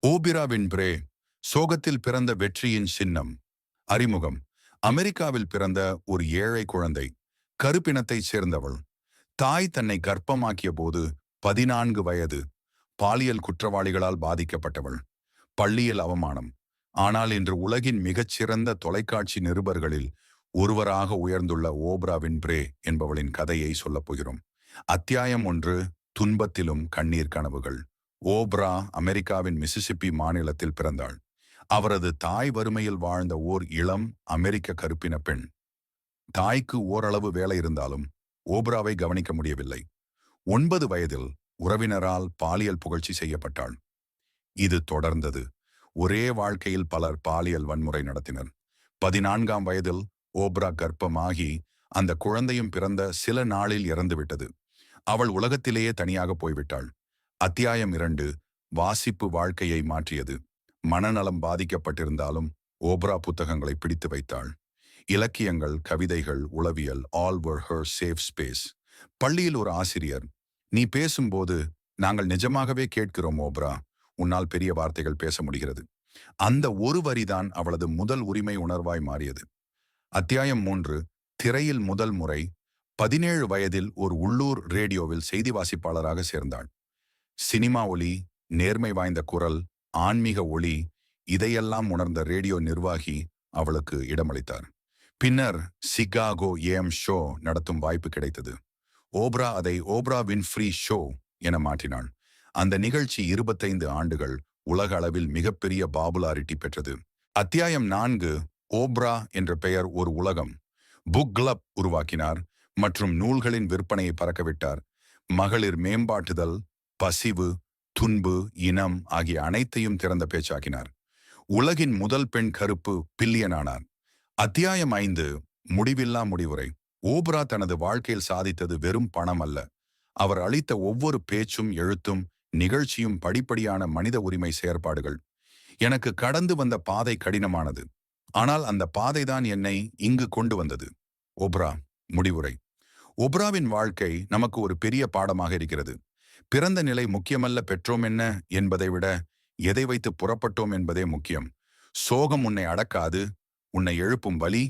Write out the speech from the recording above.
ஓபிரா Winfrey, சோகத்தில் பிறந்த வெற்றியின் சின்னம். அறிமுகம். அமெரிக்காவில் பிறந்த ஒரு ஏழை குழந்தை. கருப்பினத்தைச் சேர்ந்தவள். தாய் தன்னை கர்ப்பமாக்கிய போது 14 வயது. பாலியல் குற்றவாளிகளால் பாதிக்கப்பட்டவள். பள்ளியில் அவமானம். ஆனால் இன்று உலகின் மிகச்சிறந்த தொலைக்காட்சி நிருபர்களில் ஒருவராக உயர்ந்துள்ள ஓப்ரா வின்ஃப்ரே என்பவளின் கதையை சொல்லப் போகிறோம். அத்தியாயம் 1. துன்பத்திலும் கண்ணீர் கனவுகள். ஓப்ரா அமெரிக்காவின் மிசிசிப்பி மாநிலத்தில் பிறந்தாள். அவரது தாய் வறுமையில் வாழ்ந்த ஓர் இளம் அமெரிக்க கருப்பின பெண். தாய்க்கு ஓரளவு வேலை இருந்தாலும் ஓப்ராவை கவனிக்க முடியவில்லை. 9 வயதில் உறவினரால் பாலியல் புகழ்ச்சி செய்யப்பட்டாள். இது தொடர்ந்தது. ஒரே வாழ்க்கையில் பலர் பாலியல் வன்முறை நடத்தினர். 14ஆம் வயதில் ஓப்ரா கர்ப்பமாகி அந்த குழந்தையும் பிறந்த சில நாளில் இறந்துவிட்டது. அவள் உலகத்திலேயே தனியாக போய்விட்டாள். அத்தியாயம் 2. வாசிப்பு வாழ்க்கையை மாற்றியது. மனநலம் பாதிக்கப்பட்டிருந்தாலும் ஓப்ரா புத்தகங்களை பிடித்து வைத்தாள். இலக்கியங்கள், கவிதைகள், உளவியல், all were her safe space. பள்ளியில் ஒரு ஆசிரியர், நீ பேசும்போது நாங்கள் நிஜமாகவே கேட்கிறோம் ஓப்ரா, உன்னால் பெரிய வார்த்தைகள் பேச முடிகிறது. அந்த ஒரு வரிதான் அவளது முதல் உரிமை உணர்வாய் மாறியது. அத்தியாயம் 3. திரையில் முதல் முறை. 17 வயதில் ஒரு உள்ளூர் ரேடியோவில் செய்தி வாசிப்பாளராக சேர்ந்தாள். சினிமா ஒலி, நேர்மை வாய்ந்த குரல், ஆன்மீக ஒளி, இதையெல்லாம் உணர்ந்த ரேடியோ நிர்வாகி அவளுக்கு இடமளித்தார். பின்னர் சிகாகோ ஏஎம் ஷோ நடத்தும் வாய்ப்பு கிடைத்தது. ஓப்ரா அதை ஓப்ரா வின்ஃப்ரீ ஷோ என மாற்றினாள். அந்த நிகழ்ச்சி 25 ஆண்டுகள் உலக அளவில் மிகப்பெரிய பாப்புலாரிட்டி பெற்றது. அத்தியாயம் 4. ஓப்ரா என்ற பெயர் ஒரு உலகம். புக் கிளப் உருவாக்கினார் மற்றும் நூல்களின் விற்பனையை பறக்கவிட்டார். மகளிர் மேம்பாட்டுதல், பசிவு, துன்பு, இனம் ஆகிய அனைத்தையும் திறந்த பேச்சாக்கினார். உலகின் முதல் பெண் கருப்பு பில்லியனானார். அத்தியாயம் 5. முடிவில்லா முடிவுரை. ஓப்ரா தனது வாழ்க்கையில் சாதித்தது வெறும் பணம் அல்ல. அவர் அளித்த ஒவ்வொரு பேச்சும், எழுத்தும், நிகழ்ச்சியும் படிப்படியான மனித உரிமை செயற்பாடுகள். எனக்கு கடந்து வந்த பாதை கடினமானது. ஆனால் அந்த பாதைதான் என்னை இங்கு கொண்டு வந்தது. ஓப்ரா முடிவுரை. ஓப்ராவின் வாழ்க்கை நமக்கு ஒரு பெரிய பாடமாக இருக்கிறது. பிறந்த நிலை முக்கியமல்ல, பெற்றோம் என்ன என்பதை விட எதை வைத்து புறப்பட்டோம் என்பதே முக்கியம். சோகம் உன்னை அடக்காது, உன்னை எழுப்பும் வலி